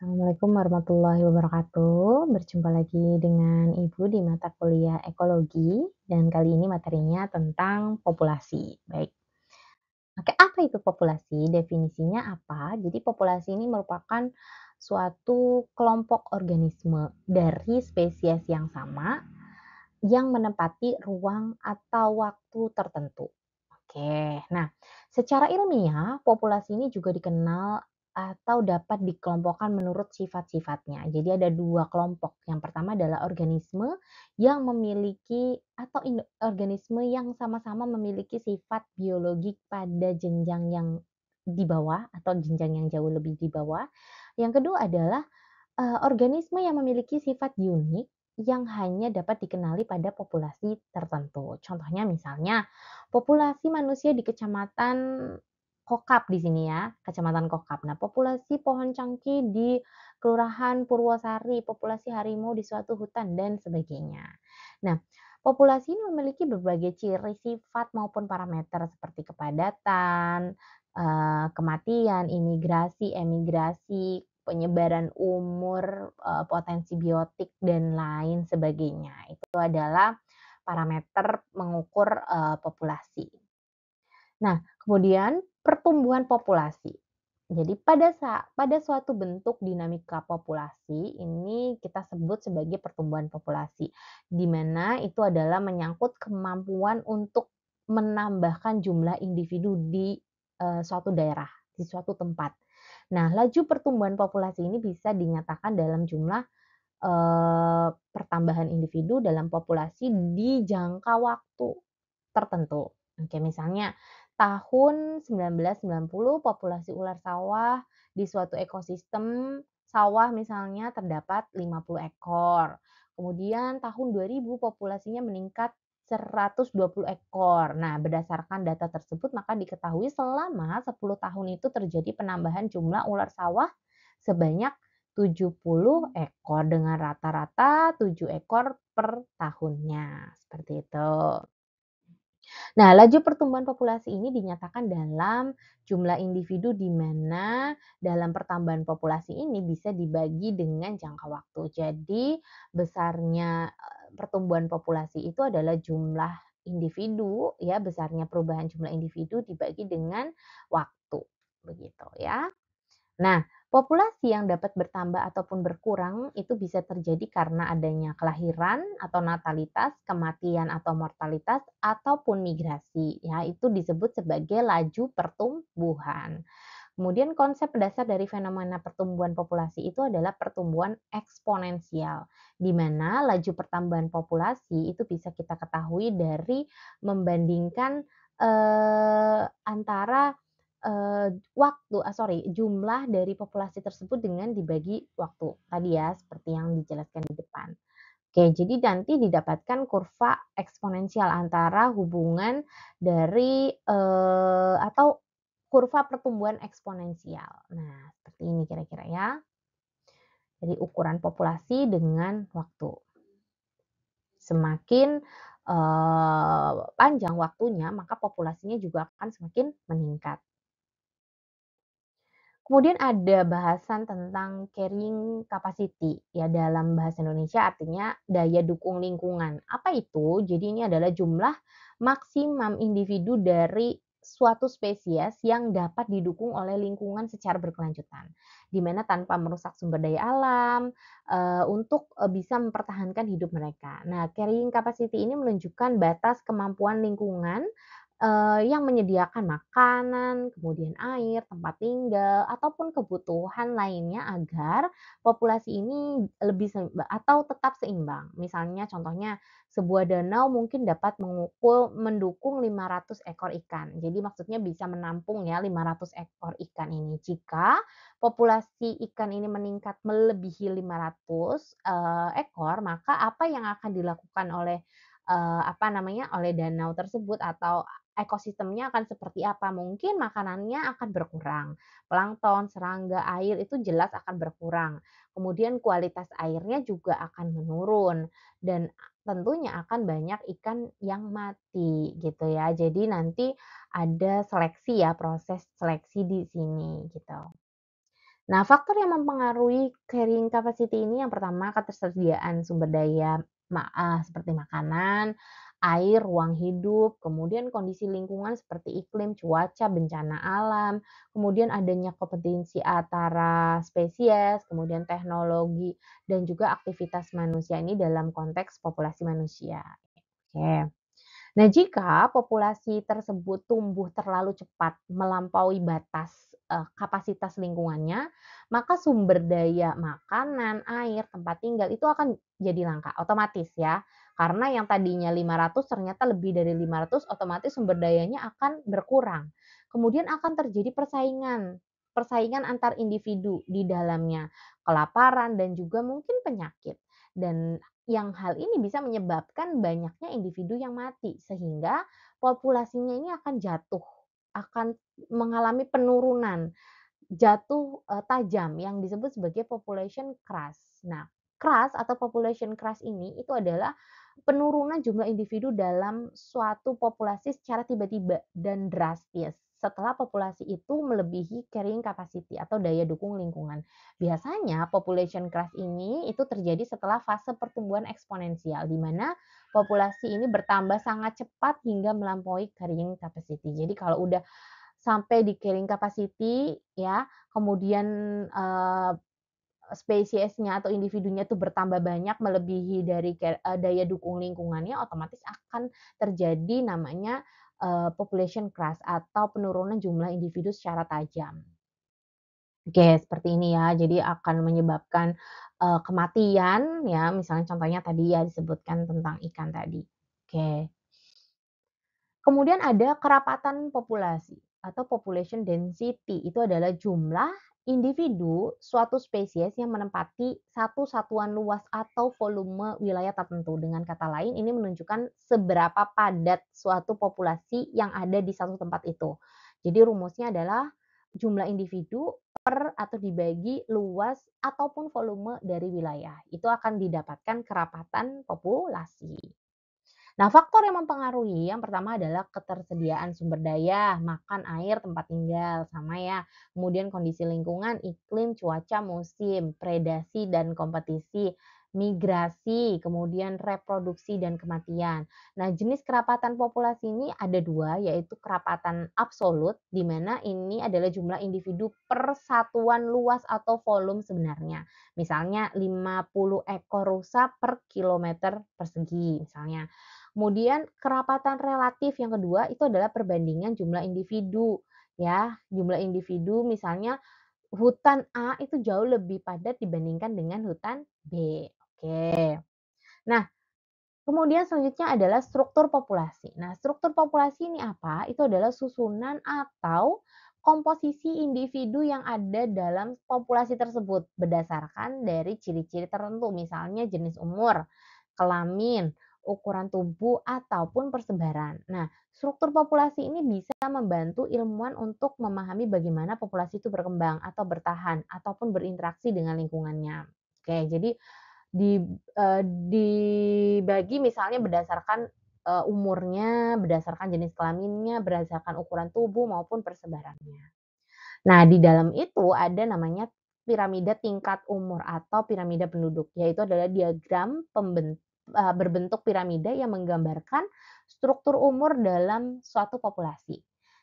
Assalamualaikum warahmatullahi wabarakatuh. Berjumpa lagi dengan Ibu di mata kuliah ekologi dan kali ini materinya tentang populasi. Baik. Oke, apa itu populasi? Definisinya apa? Jadi populasi ini merupakan suatu kelompok organisme dari spesies yang sama yang menempati ruang atau waktu tertentu. Oke, nah secara ilmiah populasi ini juga dikenal atau dapat dikelompokkan menurut sifat-sifatnya. Jadi ada dua kelompok. Yang pertama adalah organisme yang memiliki atau organisme yang sama-sama memiliki sifat biologik pada jenjang yang di bawah atau jenjang yang jauh lebih di bawah. Yang kedua adalah organisme yang memiliki sifat unik yang hanya dapat dikenali pada populasi tertentu. Contohnya misalnya, populasi manusia di Kecamatan Kokap di sini ya, Kecamatan Kokap. Nah, populasi pohon cangkih di Kelurahan Purwosari, populasi harimau di suatu hutan, dan sebagainya. Nah, populasi ini memiliki berbagai ciri sifat maupun parameter seperti kepadatan, kematian, imigrasi, emigrasi, penyebaran umur, potensi biotik, dan lain sebagainya. Itu adalah parameter mengukur, populasi. Nah, kemudian pertumbuhan populasi. Jadi pada suatu bentuk dinamika populasi ini kita sebut sebagai pertumbuhan populasi, di mana itu adalah menyangkut kemampuan untuk menambahkan jumlah individu di, suatu daerah, di suatu tempat. Nah, laju pertumbuhan populasi ini bisa dinyatakan dalam jumlah, pertambahan individu dalam populasi di jangka waktu tertentu. Oke, misalnya tahun 1990 populasi ular sawah di suatu ekosistem sawah misalnya terdapat 50 ekor. Kemudian tahun 2000 populasinya meningkat 120 ekor. Nah, berdasarkan data tersebut maka diketahui selama 10 tahun itu terjadi penambahan jumlah ular sawah sebanyak 70 ekor dengan rata-rata 7 ekor per tahunnya. Seperti itu. Nah, laju pertumbuhan populasi ini dinyatakan dalam jumlah individu di mana dalam pertambahan populasi ini bisa dibagi dengan jangka waktu. Jadi, besarnya pertumbuhan populasi itu adalah jumlah individu ya, besarnya perubahan jumlah individu dibagi dengan waktu, begitu ya. Nah, populasi yang dapat bertambah ataupun berkurang itu bisa terjadi karena adanya kelahiran atau natalitas, kematian atau mortalitas, ataupun migrasi. Ya, itu disebut sebagai laju pertumbuhan. Kemudian konsep dasar dari fenomena pertumbuhan populasi itu adalah pertumbuhan eksponensial, di mana laju pertambahan populasi itu bisa kita ketahui dari membandingkan antara jumlah dari populasi tersebut dengan dibagi waktu. Tadi ya, seperti yang dijelaskan di depan. Oke, jadi nanti didapatkan kurva eksponensial antara hubungan dari, atau kurva pertumbuhan eksponensial. Nah, seperti ini kira-kira ya. Jadi ukuran populasi dengan waktu. Semakin, panjang waktunya, maka populasinya juga akan semakin meningkat. Kemudian ada bahasan tentang carrying capacity, ya dalam bahasa Indonesia artinya daya dukung lingkungan. Apa itu? Jadi ini adalah jumlah maksimum individu dari suatu spesies yang dapat didukung oleh lingkungan secara berkelanjutan, di mana tanpa merusak sumber daya alam, untuk, bisa mempertahankan hidup mereka. Nah, carrying capacity ini menunjukkan batas kemampuan lingkungan yang menyediakan makanan, kemudian air, tempat tinggal, ataupun kebutuhan lainnya agar populasi ini lebih atau tetap seimbang. Misalnya contohnya sebuah danau mungkin dapat mendukung 500 ekor ikan. Jadi maksudnya bisa menampung ya 500 ekor ikan ini. Jika populasi ikan ini meningkat melebihi 500, ekor, maka apa yang akan dilakukan oleh, oleh danau tersebut atau ekosistemnya akan seperti apa? Mungkin makanannya akan berkurang, plankton, serangga, air itu jelas akan berkurang. Kemudian kualitas airnya juga akan menurun dan tentunya akan banyak ikan yang mati gitu ya. Jadi nanti ada seleksi ya, proses seleksi di sini gitu. Nah, faktor yang mempengaruhi carrying capacity ini yang pertama ketersediaan sumber daya seperti makanan, air, ruang hidup, kemudian kondisi lingkungan seperti iklim, cuaca, bencana alam, kemudian adanya kompetensi antara spesies, kemudian teknologi, dan juga aktivitas manusia ini dalam konteks populasi manusia. Oke. Nah, jika populasi tersebut tumbuh terlalu cepat melampaui batas, kapasitas lingkungannya, maka sumber daya makanan, air, tempat tinggal itu akan jadi langka, otomatis ya. Karena yang tadinya 500 ternyata lebih dari 500, otomatis sumber dayanya akan berkurang. Kemudian akan terjadi persaingan, persaingan antar individu di dalamnya, kelaparan dan juga mungkin penyakit. Dan yang hal ini bisa menyebabkan banyaknya individu yang mati, sehingga populasinya ini akan jatuh, akan mengalami penurunan, jatuh, tajam yang disebut sebagai population crash. Nah, crash atau population crash ini itu adalah penurunan jumlah individu dalam suatu populasi secara tiba-tiba dan drastis setelah populasi itu melebihi carrying capacity atau daya dukung lingkungan. Biasanya population crash ini itu terjadi setelah fase pertumbuhan eksponensial di mana populasi ini bertambah sangat cepat hingga melampaui carrying capacity. Jadi kalau udah sampai di carrying capacity ya, kemudian, eee, spesiesnya atau individunya itu bertambah banyak melebihi dari daya dukung lingkungannya, otomatis akan terjadi namanya, population crash atau penurunan jumlah individu secara tajam. Oke, seperti ini ya. Jadi akan menyebabkan, kematian ya, misalnya contohnya tadi ya disebutkan tentang ikan tadi. Oke. Kemudian ada kerapatan populasi atau population density, itu adalah jumlah individu suatu spesies yang menempati satu satuan luas atau volume wilayah tertentu. Dengan kata lain, ini menunjukkan seberapa padat suatu populasi yang ada di satu tempat itu. Jadi rumusnya adalah jumlah individu per atau dibagi luas ataupun volume dari wilayah. Itu akan didapatkan kerapatan populasi. Nah, faktor yang mempengaruhi yang pertama adalah ketersediaan sumber daya, makan, air, tempat tinggal, sama ya. Kemudian kondisi lingkungan, iklim, cuaca, musim, predasi dan kompetisi, migrasi, kemudian reproduksi dan kematian. Nah, jenis kerapatan populasi ini ada dua, yaitu kerapatan absolut, di mana ini adalah jumlah individu per satuan luas atau volume sebenarnya. Misalnya 50 ekor rusa per kilometer persegi, misalnya. Kemudian kerapatan relatif yang kedua itu adalah perbandingan jumlah individu, ya. Jumlah individu misalnya hutan A itu jauh lebih padat dibandingkan dengan hutan B. Oke. Nah, kemudian selanjutnya adalah struktur populasi. Nah, struktur populasi ini apa? Itu adalah susunan atau komposisi individu yang ada dalam populasi tersebut berdasarkan dari ciri-ciri tertentu, misalnya jenis umur, kelamin, ukuran tubuh, ataupun persebaran. Nah, struktur populasi ini bisa membantu ilmuwan untuk memahami bagaimana populasi itu berkembang atau bertahan ataupun berinteraksi dengan lingkungannya. Oke, jadi di dibagi misalnya berdasarkan, umurnya, berdasarkan jenis kelaminnya, berdasarkan ukuran tubuh maupun persebarannya. Nah, di dalam itu ada namanya piramida tingkat umur atau piramida penduduk, yaitu adalah diagram berbentuk piramida yang menggambarkan struktur umur dalam suatu populasi.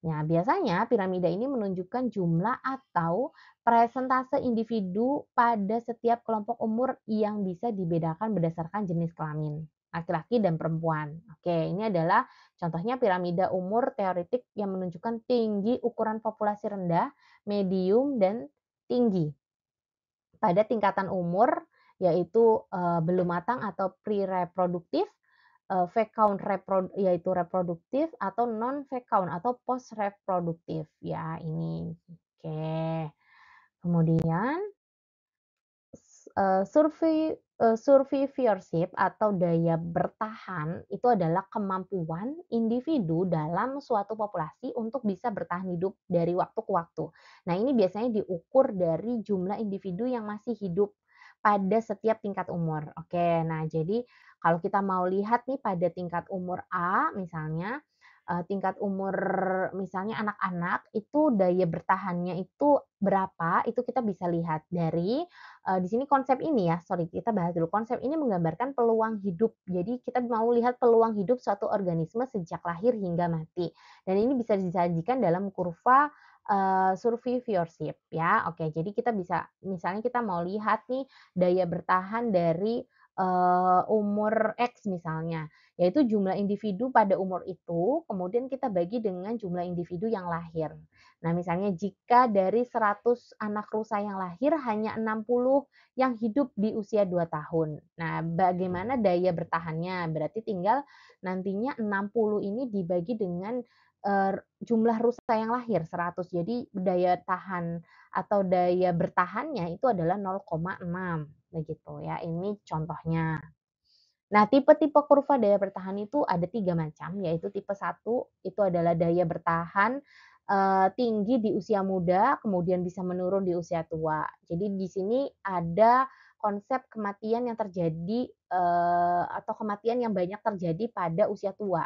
Nah, biasanya piramida ini menunjukkan jumlah atau presentase individu pada setiap kelompok umur yang bisa dibedakan berdasarkan jenis kelamin, laki-laki dan perempuan. Oke, ini adalah contohnya piramida umur teoretik yang menunjukkan tinggi ukuran populasi rendah, medium, dan tinggi pada tingkatan umur, yaitu, belum matang atau pre-reproduktif, fecund yaitu reproduktif atau non-fecund atau post reproduktif ya ini. Oke. Kemudian survivorship atau daya bertahan itu adalah kemampuan individu dalam suatu populasi untuk bisa bertahan hidup dari waktu ke waktu. Nah, ini biasanya diukur dari jumlah individu yang masih hidup pada setiap tingkat umur. Oke, nah jadi kalau kita mau lihat nih pada tingkat umur A misalnya, tingkat umur misalnya anak-anak itu daya bertahannya itu berapa, itu kita bisa lihat dari, di sini konsep ini ya, sorry kita bahas dulu, konsep ini menggambarkan peluang hidup. Jadi kita mau lihat peluang hidup suatu organisme sejak lahir hingga mati, dan ini bisa disajikan dalam kurva, survivorship ya. Oke, jadi kita bisa misalnya kita mau lihat nih daya bertahan dari, umur X misalnya, yaitu jumlah individu pada umur itu, kemudian kita bagi dengan jumlah individu yang lahir. Nah, misalnya jika dari 100 anak rusa yang lahir, hanya 60 yang hidup di usia 2 tahun. Nah, bagaimana daya bertahannya? Berarti tinggal nantinya 60 ini dibagi dengan, jumlah rusa yang lahir 100. Jadi daya tahan atau daya bertahannya itu adalah 0,6 begitu ya. Ini contohnya. Nah, tipe-tipe kurva daya bertahan itu ada 3 macam, yaitu tipe satu itu adalah daya bertahan, tinggi di usia muda, kemudian bisa menurun di usia tua. Jadi di sini ada konsep kematian yang terjadi, atau kematian yang banyak terjadi pada usia tua.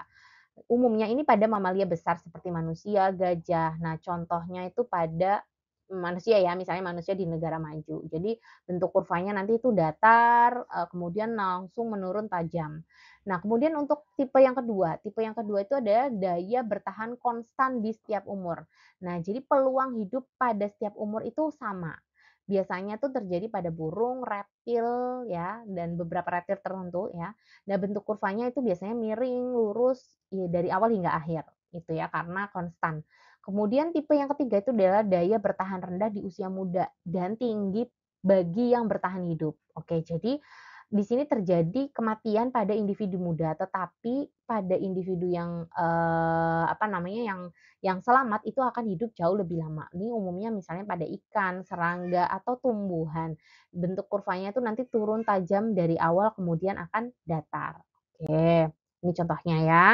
Umumnya ini pada mamalia besar seperti manusia, gajah. Nah, contohnya itu pada manusia ya, misalnya manusia di negara maju. Jadi bentuk kurvanya nanti itu datar, kemudian langsung menurun tajam. Nah, kemudian untuk tipe yang kedua itu adalah daya bertahan konstan di setiap umur. Nah, jadi peluang hidup pada setiap umur itu sama. Biasanya tuh terjadi pada burung, reptil ya, dan beberapa reptil tertentu ya. Nah, bentuk kurvanya itu biasanya miring, lurus, ya dari awal hingga akhir, gitu ya, karena konstan. Kemudian tipe yang ketiga itu adalah daya bertahan rendah di usia muda dan tinggi bagi yang bertahan hidup. Oke, jadi di sini terjadi kematian pada individu muda, tetapi pada individu yang, apa namanya, yang selamat itu akan hidup jauh lebih lama. Ini umumnya misalnya pada ikan, serangga, atau tumbuhan. Bentuk kurvanya itu nanti turun tajam dari awal kemudian akan datar. Oke, ini contohnya ya.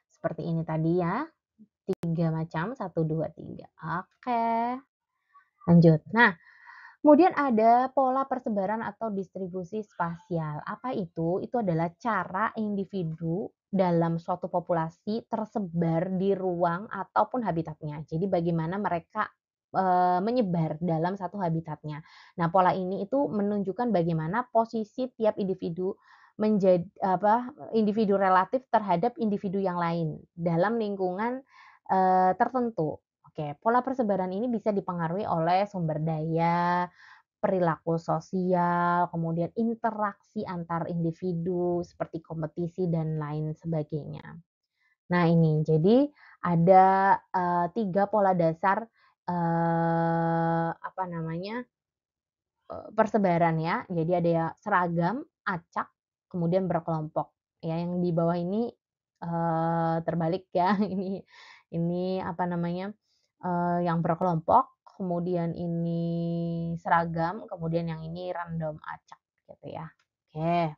Seperti ini tadi ya, 3 macam, satu 2 3. Oke, lanjut. Nah, kemudian ada pola persebaran atau distribusi spasial. Apa itu? Itu adalah cara individu dalam suatu populasi tersebar di ruang ataupun habitatnya. Jadi bagaimana mereka, menyebar dalam satu habitatnya. Nah, pola ini itu menunjukkan bagaimana posisi tiap individu individu relatif terhadap individu yang lain dalam lingkungan, tertentu. Oke, pola persebaran ini bisa dipengaruhi oleh sumber daya, perilaku sosial, kemudian interaksi antar individu seperti kompetisi dan lain sebagainya. Nah ini, jadi ada, 3 pola dasar, apa namanya, persebaran ya. Jadi ada ya seragam, acak, kemudian berkelompok. Ya yang di bawah ini, terbalik ya, ini apa namanya, yang berkelompok, kemudian ini seragam, kemudian yang ini random, acak gitu ya. Oke.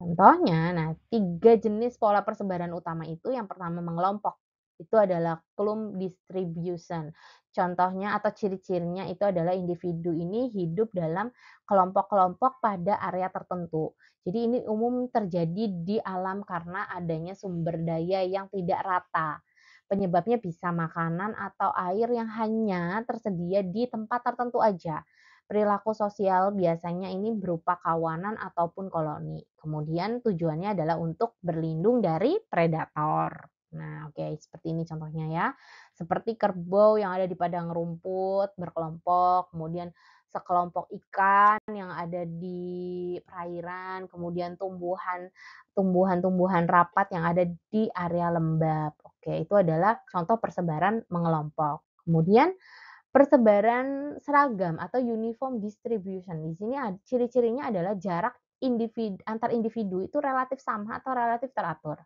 Contohnya, nah 3 jenis pola persebaran utama itu yang pertama mengelompok, itu adalah clump distribution. Contohnya atau ciri-cirinya itu adalah individu ini hidup dalam kelompok-kelompok pada area tertentu. Jadi ini umum terjadi di alam karena adanya sumber daya yang tidak rata. Penyebabnya bisa makanan atau air yang hanya tersedia di tempat tertentu aja. Perilaku sosial biasanya ini berupa kawanan ataupun koloni. Kemudian tujuannya adalah untuk berlindung dari predator. Nah, oke, seperti ini contohnya ya. Seperti kerbau yang ada di padang rumput berkelompok, kemudian sekelompok ikan yang ada di perairan, kemudian tumbuhan-tumbuhan rapat yang ada di area lembab. Oke, itu adalah contoh persebaran mengelompok. Kemudian persebaran seragam atau uniform distribution. Di sini ciri-cirinya adalah jarak antar individu itu relatif sama atau relatif teratur.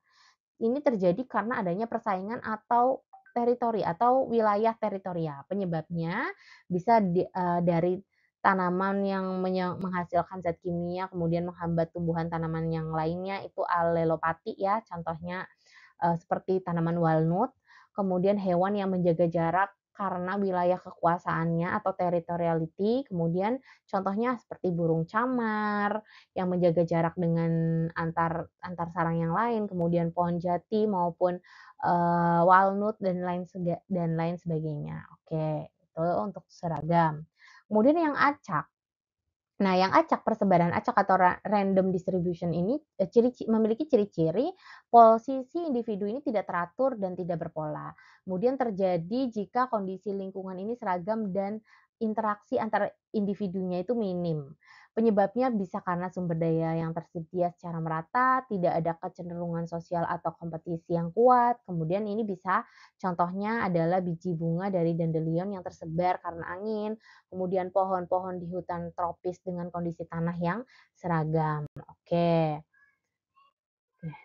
Ini terjadi karena adanya persaingan atau teritori atau wilayah teritorial. Penyebabnya bisa dari tanaman yang menghasilkan zat kimia, kemudian menghambat tumbuhan tanaman yang lainnya, itu alelopati ya, contohnya, seperti tanaman walnut, kemudian hewan yang menjaga jarak karena wilayah kekuasaannya atau territoriality, kemudian contohnya seperti burung camar yang menjaga jarak dengan antar antar sarang yang lain, kemudian pohon jati maupun, walnut dan lain sebagainya. Oke, itu untuk seragam. Kemudian yang acak. Nah, yang acak, persebaran acak atau random distribution ini, memiliki ciri-ciri posisi individu ini tidak teratur dan tidak berpola. Kemudian terjadi jika kondisi lingkungan ini seragam dan interaksi antar individunya itu minim. Penyebabnya bisa karena sumber daya yang tersedia secara merata, tidak ada kecenderungan sosial atau kompetisi yang kuat. Kemudian ini bisa contohnya adalah biji bunga dari dandelion yang tersebar karena angin, kemudian pohon-pohon di hutan tropis dengan kondisi tanah yang seragam. Oke.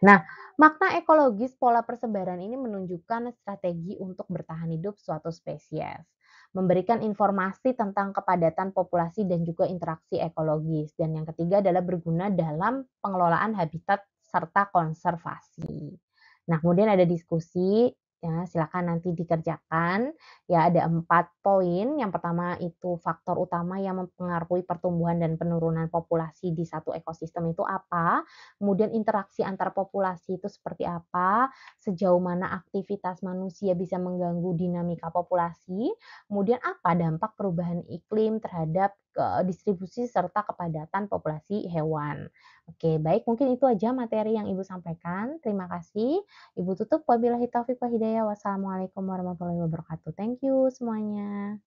Nah, makna ekologis pola persebaran ini menunjukkan strategi untuk bertahan hidup suatu spesies, memberikan informasi tentang kepadatan populasi dan juga interaksi ekologis. Dan yang ketiga adalah berguna dalam pengelolaan habitat serta konservasi. Nah, kemudian ada diskusi, ya silakan nanti dikerjakan. Ya, ada 4 poin. Yang pertama itu faktor utama yang mempengaruhi pertumbuhan dan penurunan populasi di satu ekosistem itu apa? Kemudian interaksi antar populasi itu seperti apa, sejauh mana aktivitas manusia bisa mengganggu dinamika populasi, kemudian apa dampak perubahan iklim terhadap distribusi serta kepadatan populasi hewan. Oke, baik mungkin itu aja materi yang Ibu sampaikan. Terima kasih. Ibu tutup wabillahi taufiq wal hidayah. Wassalamualaikum warahmatullahi wabarakatuh. Thank you semuanya.